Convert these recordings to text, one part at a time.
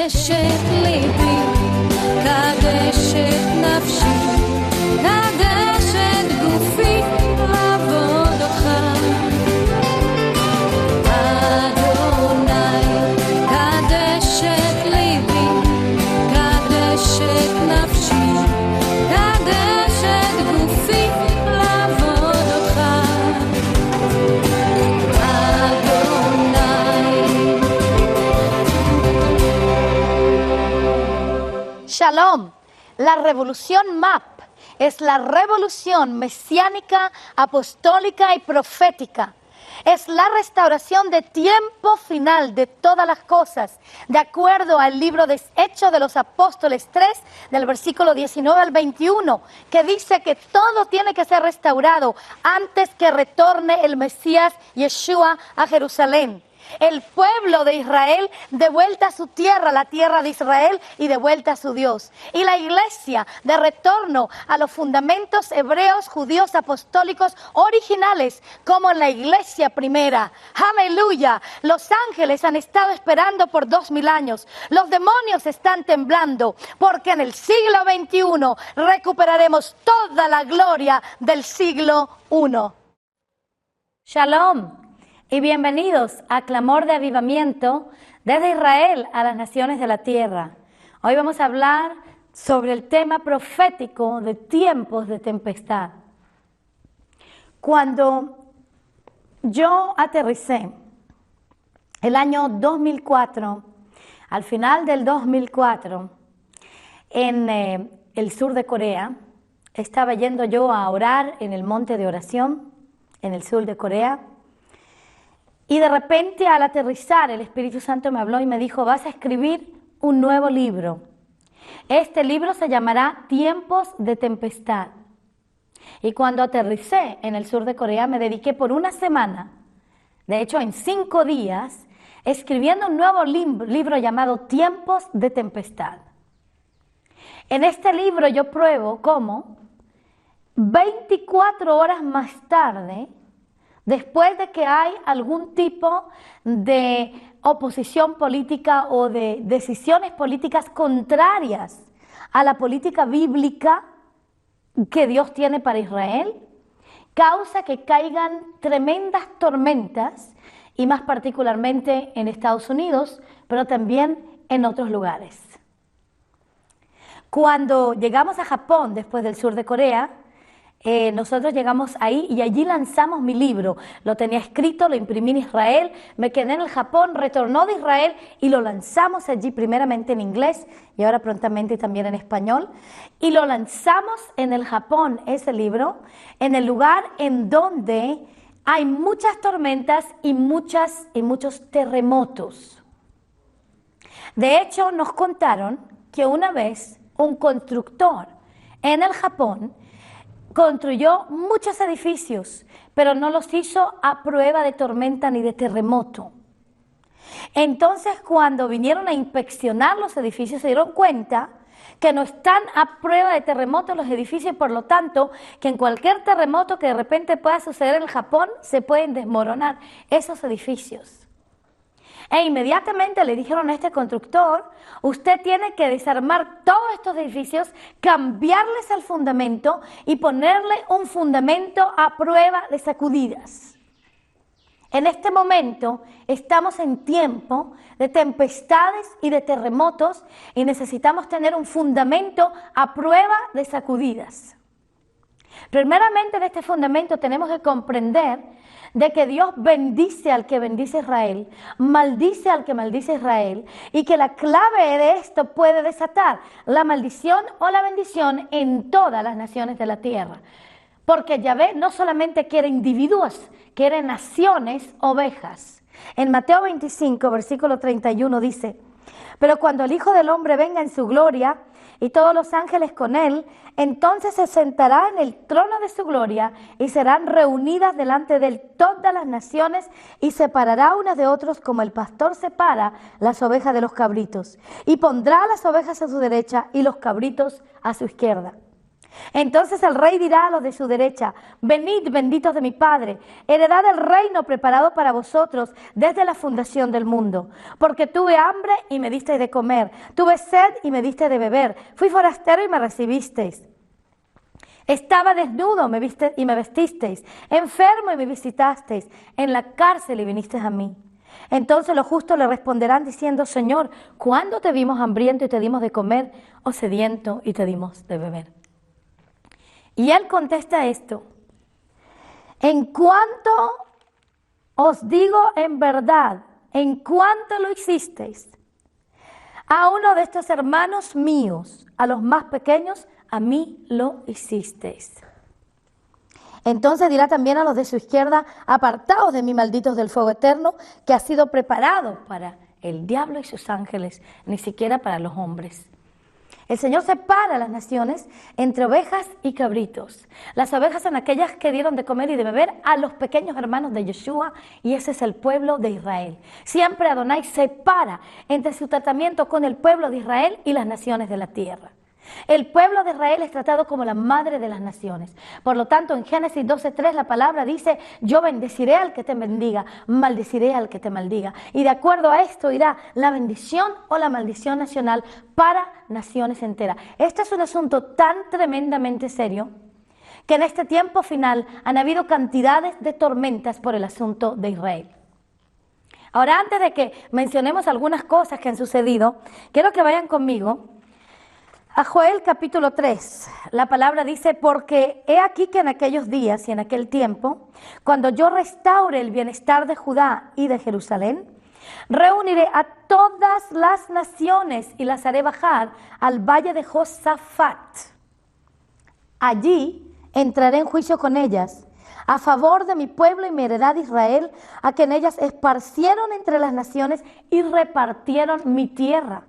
קדש את ליבי, קדש את נפשי, קדש את גופי לעבוד אותך. אדוני, קדש את ליבי, קדש את נפשי, קדש את גופי לעבוד אותך. Shalom. La revolución MAP es la revolución mesiánica, apostólica y profética. Es la restauración de tiempo final de todas las cosas, de acuerdo al libro de Hechos de los Apóstoles 3, del versículo 19 al 21, que dice que todo tiene que ser restaurado antes que retorne el Mesías Yeshua a Jerusalén. El pueblo de Israel de vuelta a su tierra, la tierra de Israel, y de vuelta a su Dios. Y la iglesia de retorno a los fundamentos hebreos, judíos, apostólicos, originales, como en la iglesia primera. ¡Aleluya! Los ángeles han estado esperando por 2000 años. Los demonios están temblando, porque en el siglo XXI recuperaremos toda la gloria del siglo I. Shalom. Y bienvenidos a Clamor de Avivamiento desde Israel a las naciones de la tierra. Hoy vamos a hablar sobre el tema profético de tiempos de tempestad. Cuando yo aterricé el año 2004, al final del 2004, en el sur de Corea, estaba yendo yo a orar en el monte de oración en el sur de Corea. Y de repente al aterrizar el Espíritu Santo me habló y me dijo: vas a escribir un nuevo libro. Este libro se llamará Tiempos de Tempestad. Y cuando aterricé en el sur de Corea me dediqué por una semana, de hecho en 5 días, escribiendo un nuevo libro llamado Tiempos de Tempestad. En este libro yo pruebo cómo 24 horas más tarde, después de que hay algún tipo de oposición política o de decisiones políticas contrarias a la política bíblica que Dios tiene para Israel, causa que caigan tremendas tormentas, y más particularmente en Estados Unidos, pero también en otros lugares. Cuando llegamos a Japón, después del sur de Corea, nosotros llegamos ahí y allí lanzamos mi libro. Lo tenía escrito, lo imprimí en Israel, me quedé en el Japón, retornó de Israel y lo lanzamos allí primeramente en inglés y ahora prontamente también en español. Y lo lanzamos en el Japón, ese libro, en el lugar en donde hay muchas tormentas y muchos terremotos. De hecho, nos contaron que una vez un constructor en el Japón construyó muchos edificios, pero no los hizo a prueba de tormenta ni de terremoto. Entonces, cuando vinieron a inspeccionar los edificios, se dieron cuenta que no están a prueba de terremoto los edificios, por lo tanto, que en cualquier terremoto que de repente pueda suceder en Japón, se pueden desmoronar esos edificios. E inmediatamente le dijeron a este constructor: usted tiene que desarmar todos estos edificios, cambiarles el fundamento y ponerle un fundamento a prueba de sacudidas. En este momento estamos en tiempo de tempestades y de terremotos y necesitamos tener un fundamento a prueba de sacudidas. Primeramente, en este fundamento tenemos que comprender de que Dios bendice al que bendice Israel, maldice al que maldice Israel, y que la clave de esto puede desatar la maldición o la bendición en todas las naciones de la tierra. Porque Yahvé no solamente quiere individuos, quiere naciones, ovejas. En Mateo 25, versículo 31 dice: pero cuando el Hijo del Hombre venga en su gloria y todos los ángeles con él, entonces se sentará en el trono de su gloria y serán reunidas delante de él todas las naciones, y separará unas de otros como el pastor separa las ovejas de los cabritos, y pondrá a las ovejas a su derecha y los cabritos a su izquierda. Entonces el rey dirá a los de su derecha: venid, benditos de mi Padre, heredad del reino preparado para vosotros desde la fundación del mundo. Porque tuve hambre y me disteis de comer, tuve sed y me disteis de beber, fui forastero y me recibisteis. Estaba desnudo y me vestisteis, enfermo y me visitasteis, en la cárcel y vinisteis a mí. Entonces los justos le responderán diciendo: Señor, ¿cuándo te vimos hambriento y te dimos de comer, o sediento y te dimos de beber? Y él contesta esto: en cuanto os digo en verdad, en cuanto lo hicisteis a uno de estos hermanos míos, a los más pequeños, a mí lo hicisteis. Entonces dirá también a los de su izquierda: apartaos de mí, malditos del fuego eterno, que ha sido preparado para el diablo y sus ángeles, ni siquiera para los hombres. El Señor separa a las naciones entre ovejas y cabritos. Las ovejas son aquellas que dieron de comer y de beber a los pequeños hermanos de Yeshua, y ese es el pueblo de Israel. Siempre Adonai separa entre su tratamiento con el pueblo de Israel y las naciones de la tierra. El pueblo de Israel es tratado como la madre de las naciones. Por lo tanto, en Génesis 12:3 la palabra dice: yo bendeciré al que te bendiga, maldeciré al que te maldiga. Y de acuerdo a esto irá la bendición o la maldición nacional para naciones enteras. Este es un asunto tan tremendamente serio que en este tiempo final han habido cantidades de tormentas por el asunto de Israel. Ahora, antes de que mencionemos algunas cosas que han sucedido, quiero que vayan conmigo a Joel capítulo 3, la palabra dice: porque he aquí que en aquellos días y en aquel tiempo, cuando yo restaure el bienestar de Judá y de Jerusalén, reuniré a todas las naciones y las haré bajar al valle de Josafat. Allí entraré en juicio con ellas, a favor de mi pueblo y mi heredad Israel, a quien ellas esparcieron entre las naciones y repartieron mi tierra.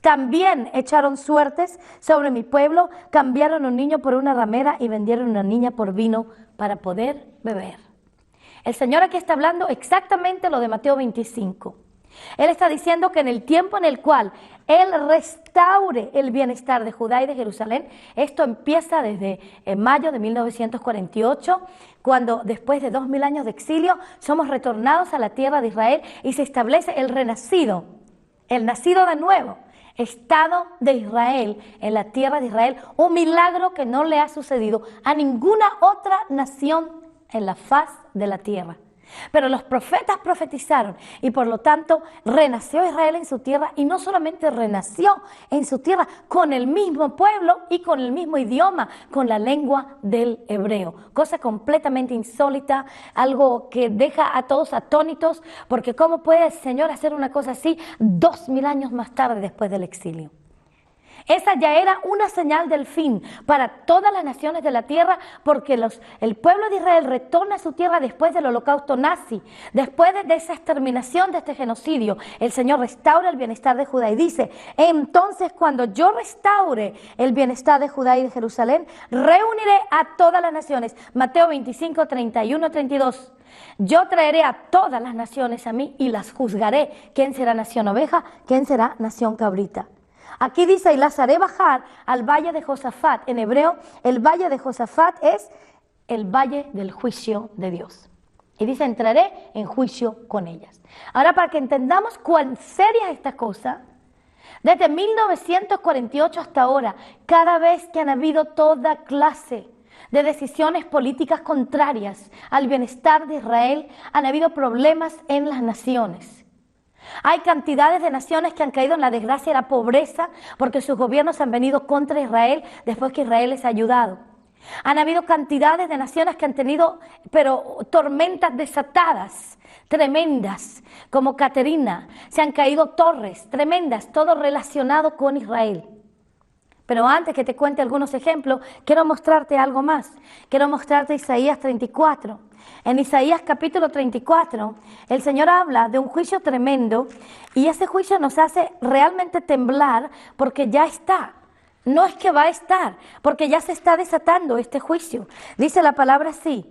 También echaron suertes sobre mi pueblo, cambiaron un niño por una ramera y vendieron una niña por vino para poder beber. El Señor aquí está hablando exactamente lo de Mateo 25. Él está diciendo que en el tiempo en el cual Él restaure el bienestar de Judá y de Jerusalén, esto empieza desde mayo de 1948, cuando después de 2000 años de exilio somos retornados a la tierra de Israel y se establece el renacido, el nacido de nuevo Estado de Israel en la tierra de Israel, un milagro que no le ha sucedido a ninguna otra nación en la faz de la tierra. Pero los profetas profetizaron y por lo tanto renació Israel en su tierra, y no solamente renació en su tierra con el mismo pueblo y con el mismo idioma, con la lengua del hebreo, cosa completamente insólita, algo que deja a todos atónitos, porque ¿cómo puede el Señor hacer una cosa así 2000 años más tarde después del exilio? Esa ya era una señal del fin para todas las naciones de la tierra, porque el pueblo de Israel retorna a su tierra después del holocausto nazi, después de esa exterminación, de este genocidio. El Señor restaura el bienestar de Judá y dice: entonces cuando yo restaure el bienestar de Judá y de Jerusalén, reuniré a todas las naciones. Mateo 25, 31, 32. Yo traeré a todas las naciones a mí y las juzgaré. ¿Quién será nación oveja? ¿Quién será nación cabrita? Aquí dice: y las haré bajar al valle de Josafat. En hebreo, el valle de Josafat es el valle del juicio de Dios. Y dice: entraré en juicio con ellas. Ahora, para que entendamos cuán seria es esta cosa, desde 1948 hasta ahora, cada vez que han habido toda clase de decisiones políticas contrarias al bienestar de Israel, han habido problemas en las naciones. Hay cantidades de naciones que han caído en la desgracia y la pobreza porque sus gobiernos han venido contra Israel después que Israel les ha ayudado. Han habido cantidades de naciones que han tenido tormentas desatadas, tremendas, como Caterina. Se han caído torres tremendas, todo relacionado con Israel. Pero antes que te cuente algunos ejemplos, quiero mostrarte algo más. Quiero mostrarte Isaías 34. En Isaías capítulo 34, el Señor habla de un juicio tremendo, y ese juicio nos hace realmente temblar porque ya está. No es que va a estar, porque ya se está desatando este juicio. Dice la palabra así: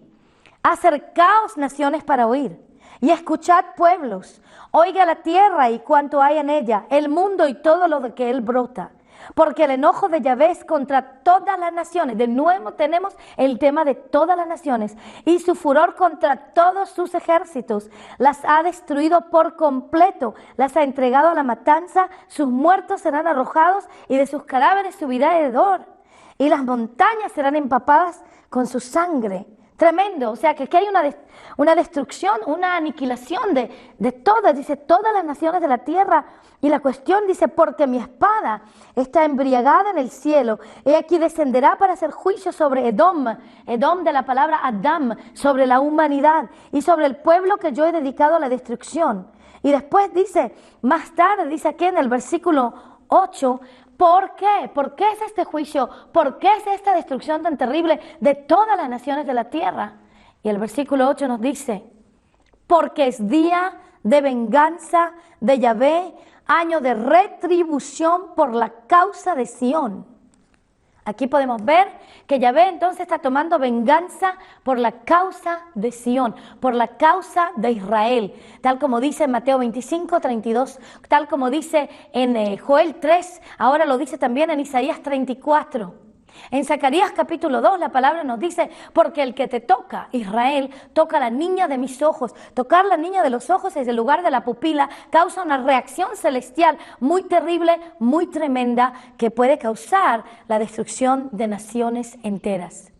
acercaos naciones para oír, y escuchad pueblos. Oiga la tierra y cuanto hay en ella, el mundo y todo lo de que él brota. Porque el enojo de Yahvé es contra todas las naciones. De nuevo tenemos el tema de todas las naciones. Y su furor contra todos sus ejércitos. Las ha destruido por completo. Las ha entregado a la matanza. Sus muertos serán arrojados y de sus cadáveres subirá hedor. Y las montañas serán empapadas con su sangre. Tremendo, o sea que aquí hay una destrucción, una aniquilación de todas, dice, todas las naciones de la tierra. Y la cuestión dice, porque mi espada está embriagada en el cielo, he aquí descenderá para hacer juicio sobre Edom, Edom de la palabra Adam, sobre la humanidad y sobre el pueblo que yo he dedicado a la destrucción. Y después dice, más tarde, dice aquí en el versículo 8, ¿por qué? ¿Por qué es este juicio? ¿Por qué es esta destrucción tan terrible de todas las naciones de la tierra? Y el versículo 8 nos dice, porque es día de venganza de Yahvé, año de retribución por la causa de Sión. Aquí podemos ver que Yahvé entonces está tomando venganza por la causa de Sión, por la causa de Israel, tal como dice en Mateo 25, 32, tal como dice en Joel 3, ahora lo dice también en Isaías 34. En Zacarías capítulo 2 la palabra nos dice, porque el que te toca, Israel, toca a la niña de mis ojos. Tocar la niña de los ojos es el lugar de la pupila, causa una reacción celestial muy terrible, muy tremenda, que puede causar la destrucción de naciones enteras.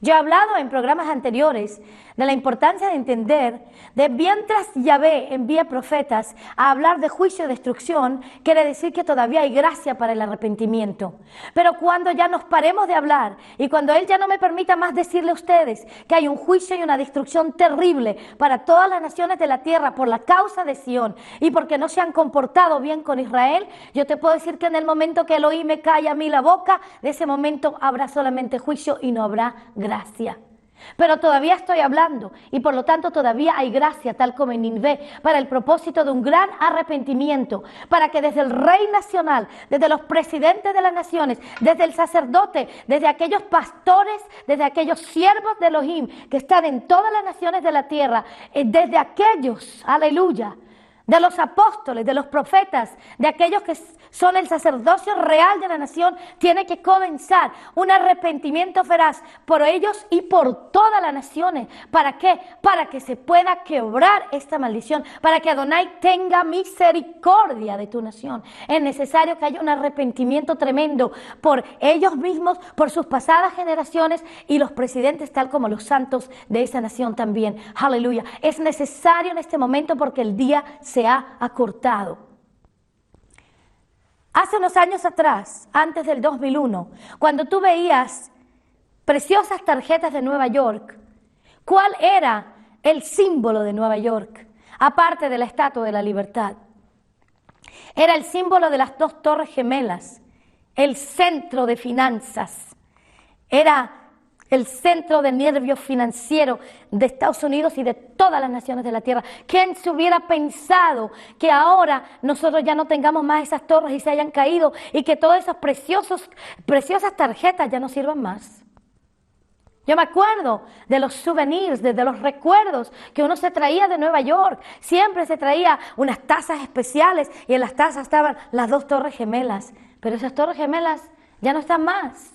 Yo he hablado en programas anteriores de la importancia de entender de mientras Yahvé envía profetas a hablar de juicio y destrucción, quiere decir que todavía hay gracia para el arrepentimiento. Pero cuando ya nos paremos de hablar y cuando Él ya no me permita más decirle a ustedes que hay un juicio y una destrucción terrible para todas las naciones de la tierra por la causa de Sión y porque no se han comportado bien con Israel, yo te puedo decir que en el momento que Elohim me calla a mí la boca, de ese momento habrá solamente juicio y no habrá gracia. Pero todavía estoy hablando y por lo tanto todavía hay gracia, tal como en Nínive, para el propósito de un gran arrepentimiento, para que desde el rey nacional, desde los presidentes de las naciones, desde el sacerdote, desde aquellos pastores, desde aquellos siervos de Elohim que están en todas las naciones de la tierra, desde aquellos, aleluya, de los apóstoles, de los profetas, de aquellos que son el sacerdocio real de la nación, tiene que comenzar un arrepentimiento feraz por ellos y por todas las naciones. ¿Para qué? Para que se pueda quebrar esta maldición, para que Adonai tenga misericordia de tu nación. Es necesario que haya un arrepentimiento tremendo por ellos mismos, por sus pasadas generaciones y los presidentes, tal como los santos de esa nación también. Aleluya. Es necesario en este momento porque el día se ha acortado. Hace unos años atrás, antes del 2001, cuando tú veías preciosas tarjetas de Nueva York, ¿cuál era el símbolo de Nueva York? Aparte de la Estatua de la Libertad. Era el símbolo de las dos torres gemelas, el centro de finanzas. Era el centro de nervio financiero de Estados Unidos y de todas las naciones de la tierra. ¿Quién se hubiera pensado que ahora nosotros ya no tengamos más esas torres y se hayan caído y que todas esas preciosas tarjetas ya no sirvan más? Yo me acuerdo de los souvenirs, de los recuerdos que uno se traía de Nueva York. Siempre se traía unas tazas especiales y en las tazas estaban las dos torres gemelas. Pero esas torres gemelas ya no están más.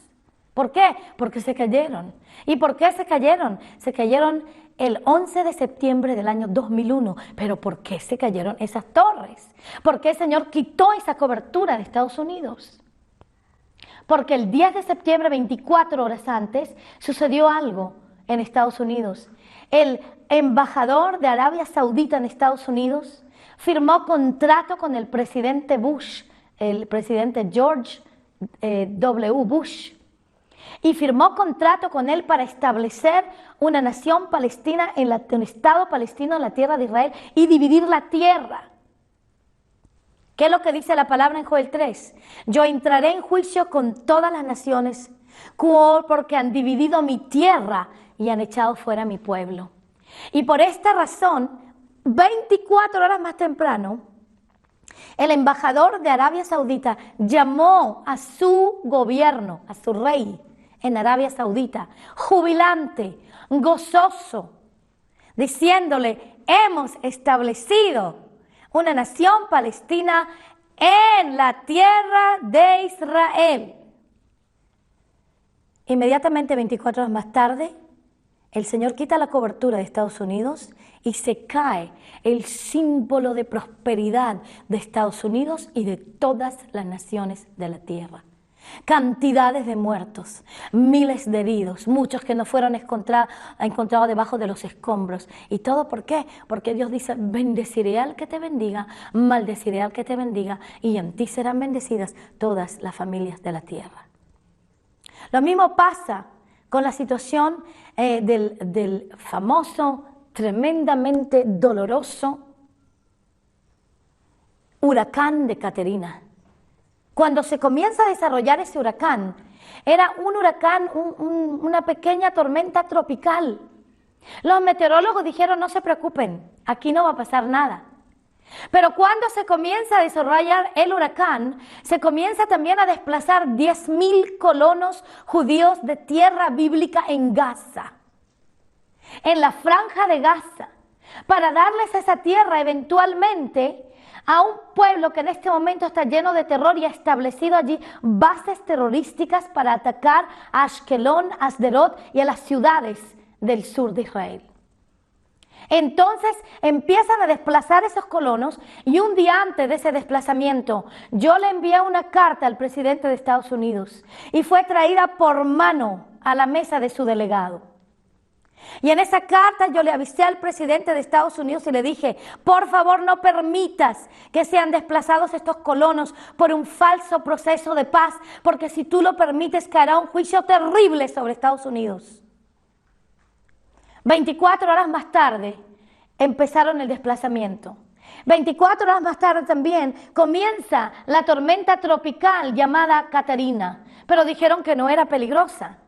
¿Por qué? Porque se cayeron. ¿Y por qué se cayeron? Se cayeron el 11 de septiembre del año 2001. ¿Pero por qué se cayeron esas torres? ¿Por qué el Señor quitó esa cobertura de Estados Unidos? Porque el 10 de septiembre, 24 horas antes, sucedió algo en Estados Unidos. El embajador de Arabia Saudita en Estados Unidos firmó contrato con el presidente Bush, el presidente George W. Bush. Y firmó contrato con él para establecer una nación palestina, un Estado palestino en la tierra de Israel y dividir la tierra. ¿Qué es lo que dice la palabra en Joel 3? Yo entraré en juicio con todas las naciones porque han dividido mi tierra y han echado fuera a mi pueblo. Y por esta razón, 24 horas más temprano, el embajador de Arabia Saudita llamó a su gobierno, a su rey en Arabia Saudita, jubilante, gozoso, diciéndole, hemos establecido una nación palestina en la tierra de Israel. Inmediatamente, 24 horas más tarde, el Señor quita la cobertura de Estados Unidos y se cae el símbolo de prosperidad de Estados Unidos y de todas las naciones de la tierra. Cantidades de muertos, miles de heridos, muchos que no fueron encontrados debajo de los escombros. ¿Y todo por qué? Porque Dios dice, bendeciré al que te bendiga, maldeciré al que te bendiga, y en ti serán bendecidas todas las familias de la tierra. Lo mismo pasa con la situación del famoso, tremendamente doloroso huracán de Katrina. Cuando se comienza a desarrollar ese huracán, era un huracán, una pequeña tormenta tropical. Los meteorólogos dijeron, no se preocupen, aquí no va a pasar nada. Pero cuando se comienza a desarrollar el huracán, se comienza también a desplazar 10,000 colonos judíos de tierra bíblica en Gaza, en la franja de Gaza, para darles esa tierra eventualmente a un pueblo que en este momento está lleno de terror y ha establecido allí bases terrorísticas para atacar a Ashkelon, a Sderot y a las ciudades del sur de Israel. Entonces empiezan a desplazar esos colonos y un día antes de ese desplazamiento yo le envié una carta al presidente de Estados Unidos y fue traída por mano a la mesa de su delegado. Y en esa carta yo le avisé al presidente de Estados Unidos y le dije, por favor no permitas que sean desplazados estos colonos por un falso proceso de paz, porque si tú lo permites caerá un juicio terrible sobre Estados Unidos. 24 horas más tarde empezaron el desplazamiento. 24 horas más tarde también comienza la tormenta tropical llamada Katrina, pero dijeron que no era peligrosa.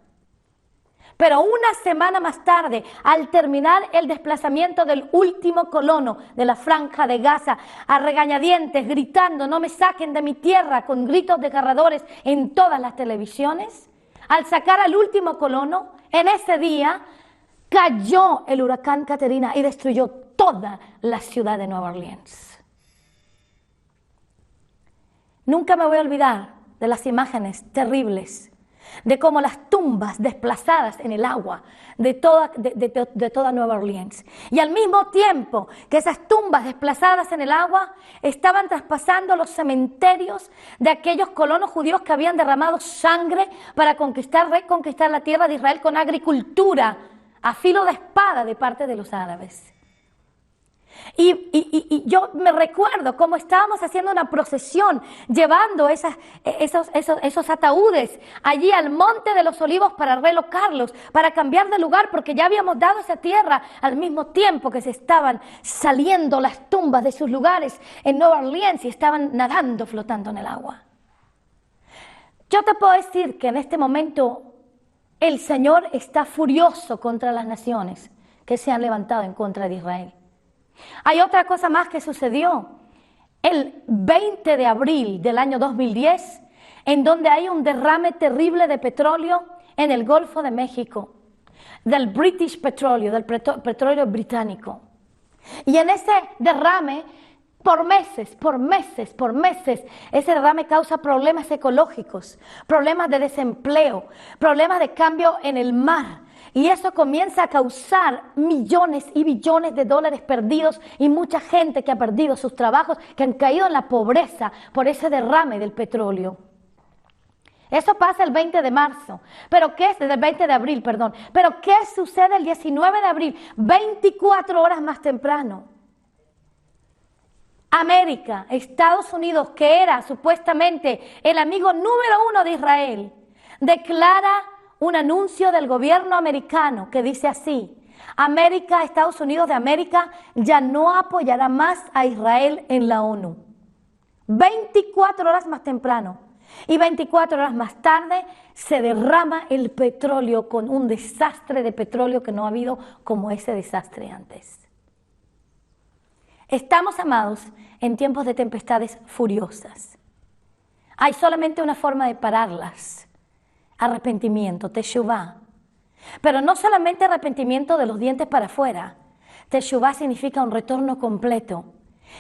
Pero una semana más tarde, al terminar el desplazamiento del último colono de la franja de Gaza, a regañadientes, gritando, no me saquen de mi tierra, con gritos desgarradores en todas las televisiones, al sacar al último colono, en ese día cayó el huracán Katrina y destruyó toda la ciudad de Nueva Orleans. Nunca me voy a olvidar de las imágenes terribles de cómo las tumbas desplazadas en el agua de toda Nueva Orleans. Y al mismo tiempo que esas tumbas desplazadas en el agua estaban traspasando los cementerios de aquellos colonos judíos que habían derramado sangre para reconquistar la tierra de Israel con agricultura a filo de espada de parte de los árabes. Y yo me recuerdo cómo estábamos haciendo una procesión, llevando esos ataúdes allí al Monte de los Olivos para relocarlos, para cambiar de lugar, porque ya habíamos dado esa tierra al mismo tiempo que se estaban saliendo las tumbas de sus lugares en Nueva Orleans y estaban nadando, flotando en el agua. Yo te puedo decir que en este momento el Señor está furioso contra las naciones que se han levantado en contra de Israel. Hay otra cosa más que sucedió el 20 de abril del año 2010, en donde hay un derrame terrible de petróleo en el Golfo de México, del British Petroleum, del petróleo británico. Y en ese derrame, por meses, ese derrame causa problemas ecológicos, problemas de desempleo, problemas de cambio en el mar. Y eso comienza a causar millones y billones de dólares perdidos y mucha gente que ha perdido sus trabajos, que han caído en la pobreza por ese derrame del petróleo. Eso pasa el 20 de marzo, el 20 de abril, perdón. Pero ¿qué sucede el 19 de abril? 24 horas más temprano. América, Estados Unidos, que era supuestamente el amigo número 1 de Israel, declara un anuncio del gobierno americano que dice así: América, Estados Unidos de América, ya no apoyará más a Israel en la ONU. 24 horas más temprano. Y 24 horas más tarde se derrama el petróleo con un desastre de petróleo que no ha habido como ese desastre antes. Estamos, amados, en tiempos de tempestades furiosas. Hay solamente una forma de pararlas: arrepentimiento, teshuvá. Pero no solamente arrepentimiento de los dientes para afuera. Teshuvá significa un retorno completo.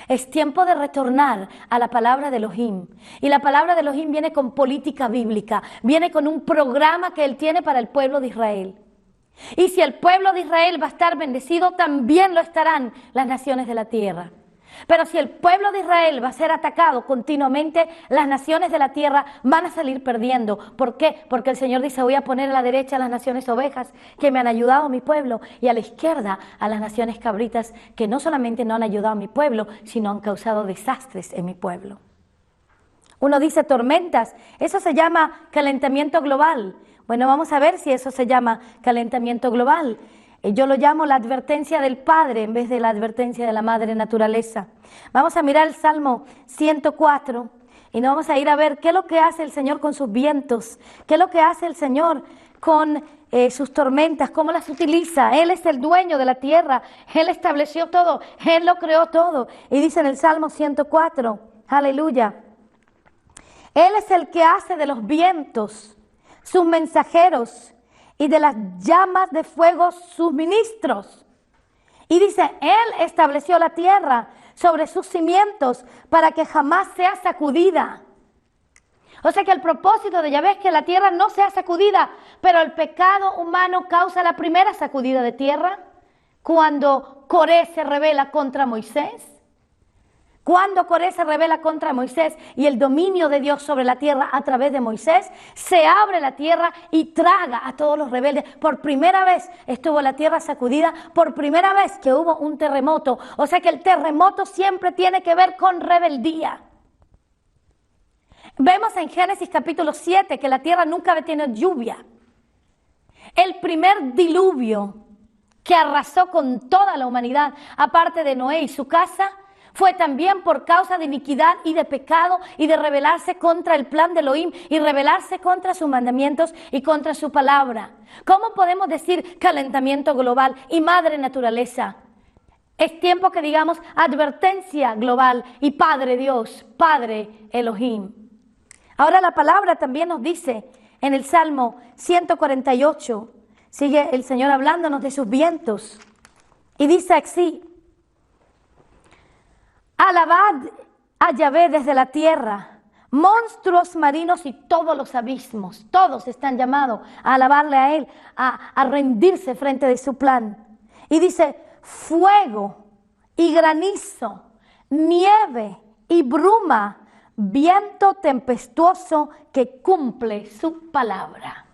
Es tiempo de retornar a la palabra de Elohim. Y la palabra de Elohim viene con política bíblica, viene con un programa que Él tiene para el pueblo de Israel. Y si el pueblo de Israel va a estar bendecido, también lo estarán las naciones de la tierra. Pero si el pueblo de Israel va a ser atacado continuamente, las naciones de la tierra van a salir perdiendo. ¿Por qué? Porque el Señor dice, voy a poner a la derecha a las naciones ovejas que me han ayudado a mi pueblo, y a la izquierda a las naciones cabritas que no solamente no han ayudado a mi pueblo, sino han causado desastres en mi pueblo. Uno dice tormentas, eso se llama calentamiento global. Bueno, vamos a ver si eso se llama calentamiento global. Yo lo llamo la advertencia del Padre en vez de la advertencia de la Madre Naturaleza. Vamos a mirar el Salmo 104 y nos vamos a ir a ver qué es lo que hace el Señor con sus vientos, qué es lo que hace el Señor con sus tormentas, cómo las utiliza. Él es el dueño de la tierra, Él estableció todo, Él lo creó todo. Y dice en el Salmo 104, aleluya, Él es el que hace de los vientos sus mensajeros y de las llamas de fuego sus ministros. Y dice, Él estableció la tierra sobre sus cimientos para que jamás sea sacudida. O sea que el propósito de Yahvé es que la tierra no sea sacudida, pero el pecado humano causa la primera sacudida de tierra cuando Coré se rebela contra Moisés. Cuando Coré se rebela contra Moisés y el dominio de Dios sobre la tierra a través de Moisés, se abre la tierra y traga a todos los rebeldes. Por primera vez estuvo la tierra sacudida, por primera vez que hubo un terremoto. O sea que el terremoto siempre tiene que ver con rebeldía. Vemos en Génesis capítulo 7 que la tierra nunca había tenido lluvia. El primer diluvio que arrasó con toda la humanidad, aparte de Noé y su casa, fue también por causa de iniquidad y de pecado y de rebelarse contra el plan de Elohim y rebelarse contra sus mandamientos y contra su palabra. ¿Cómo podemos decir calentamiento global y madre naturaleza? Es tiempo que digamos advertencia global y Padre Dios, Padre Elohim. Ahora la palabra también nos dice en el Salmo 148, sigue el Señor hablándonos de sus vientos y dice así, alabad a Yahvé desde la tierra, monstruos marinos y todos los abismos. Todos están llamados a alabarle a Él, a rendirse frente de su plan. Y dice, fuego y granizo, nieve y bruma, viento tempestuoso que cumple su palabra.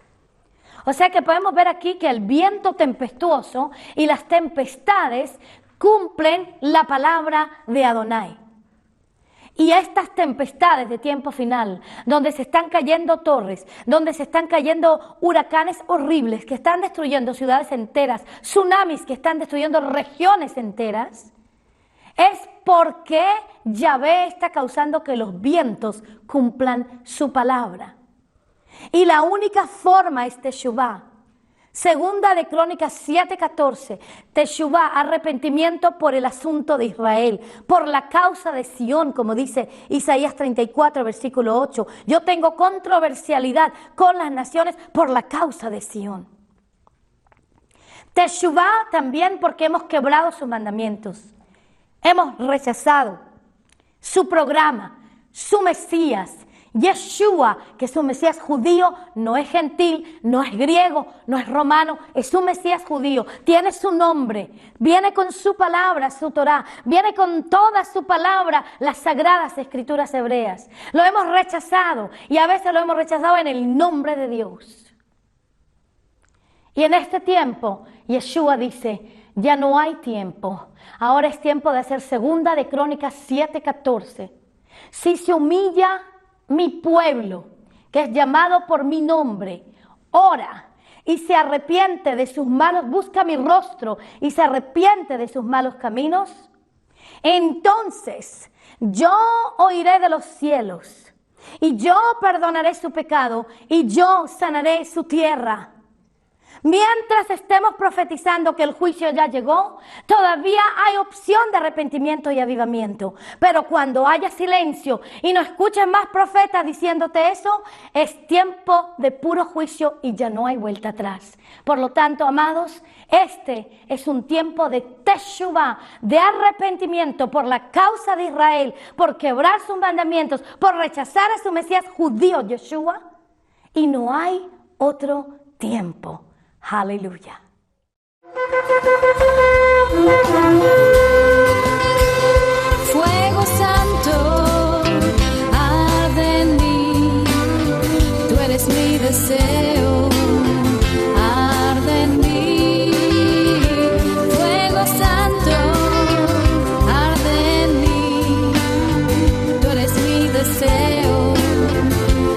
O sea que podemos ver aquí que el viento tempestuoso y las tempestades cumplen la palabra de Adonai. Y estas tempestades de tiempo final, donde se están cayendo torres, donde se están cayendo huracanes horribles que están destruyendo ciudades enteras, tsunamis que están destruyendo regiones enteras, es porque Yahvé está causando que los vientos cumplan su palabra. Y la única forma es Teshuvá. Segunda de Crónicas 7:14, Teshuvá, arrepentimiento por el asunto de Israel, por la causa de Sión, como dice Isaías 34, versículo 8. Yo tengo controversialidad con las naciones por la causa de Sión. Teshuvá también porque hemos quebrado sus mandamientos. Hemos rechazado su programa, su Mesías, Yeshua, que es un Mesías judío, no es gentil, no es griego, no es romano, es un Mesías judío, tiene su nombre, viene con su palabra, su Torá, viene con toda su palabra, las sagradas escrituras hebreas. Lo hemos rechazado y a veces lo hemos rechazado en el nombre de Dios. Y en este tiempo, Yeshua dice, ya no hay tiempo, ahora es tiempo de hacer segunda de Crónicas 7:14. Si se humilla mi pueblo, que es llamado por mi nombre, ora y se arrepiente de sus malos, busca mi rostro y se arrepiente de sus malos caminos, entonces yo oiré de los cielos y yo perdonaré su pecado y yo sanaré su tierra. Mientras estemos profetizando que el juicio ya llegó, todavía hay opción de arrepentimiento y avivamiento. Pero cuando haya silencio y no escuchen más profetas diciéndote eso, es tiempo de puro juicio y ya no hay vuelta atrás. Por lo tanto, amados, este es un tiempo de teshuvá, de arrepentimiento por la causa de Israel, por quebrar sus mandamientos, por rechazar a su Mesías judío, Yeshua, y no hay otro tiempo. Aleluya. Fuego santo, arde en mí, tú eres mi deseo, arde en mí. Fuego santo, arde en mí, tú eres mi deseo,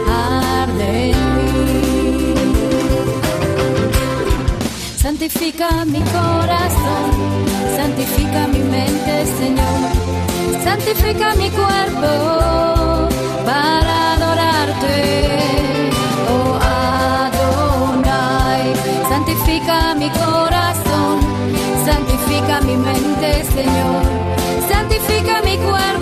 arde en mí. Santifica mi corazón, santifica mi mente, Señor. Santifica mi cuerpo para adorarte, oh Adonai. Santifica mi corazón, santifica mi mente, Señor. Santifica mi cuerpo